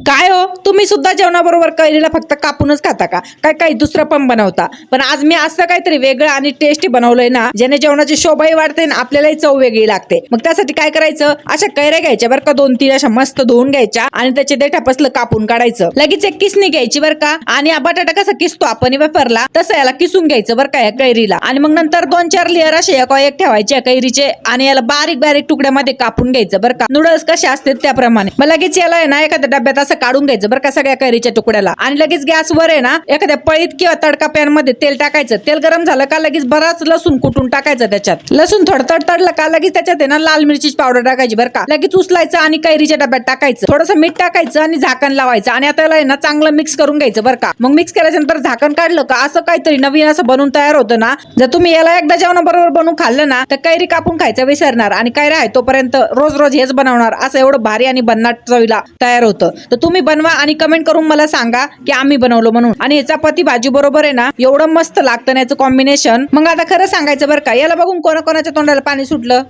काय हो, तुम्ही सुद्धा जेवणाबरोबर कैरीला फक्त कापूनच खाता का? काय काही दुसरं पण बनवता? पण आज मी असं काहीतरी वेगळं आणि टेस्टी बनवलंय ना, ज्याने जेवणाची शोभाही वाढते आणि आपल्यालाही चव वेगळी लागते. मग त्यासाठी काय करायचं, अशा कैऱ्या घ्यायच्या बरं का, 2-3 अशा मस्त धुवून घ्यायच्या आणि त्याचे देठापासलं कापून काढायचं. लगेच एक किसणी घ्यायची बरं का, आणि हा बटाटा कसा किसतो आपण वेफरला, तसं याला किसून घ्यायचं बरं का या कैरीला. आणि मग नंतर 2-4 लेअर असे एका एक ठेवायचे कैरीचे आणि याला बारीक बारीक तुकड्यामध्ये कापून घ्यायचं बरं का. नूडल्स कसे असतात त्याप्रमाणे. मग लगेच याला आहे ना एखाद्या डब्यात असं काढून घ्यायचं बरं का सगळ्या कैरीच्या तुकड्याला. आणि लगेच गॅसवर आहे ना एखाद्या पळीत किंवा तडका पॅन मध्ये तेल टाकायचं. तेल गरम झालं का लगेच बराच लसूण कुटून टाकायचं त्याच्यात. लसूण थोडं तडतडलं का लगेच त्याच्यात आहे ना लाल मिरचीची पावडर टाकायची बरं का. लगेच उचलायचं आणि कैरीच्या डब्यात टाकायचं. थोडंसं मीठ टाकायचं आणि झाकण लावायचं आणि आता आहे ना चांगलं मिक्स करून घ्यायचं बरं का. मग मिक्स केल्यानंतर झाकण काढलं का असं काहीतरी नवीन असं बनवून तयार होतं ना. जर तुम्ही याला एकदा जेवणाबरोबर बनवून खाल्लं ना तर कैरी कापून खायचं विसरणार आणि कैऱ्या आहे तोपर्यंत रोज रोज हेच बनवणार. असं एवढं भारी आणि भन्नाट चवीला तयार होतं. तर तुम्ही बनवा आणि कमेंट करून मला सांगा की आम्ही बनवलं म्हणून. आणि चपाती भाजी बरोबर आहे ना एवढं मस्त लागतं ना याचं कॉम्बिनेशन. मग आता खरं सांगायचं बरं का, याला बघून कोणाकोणाच्या तोंडाला पाणी सुटलं.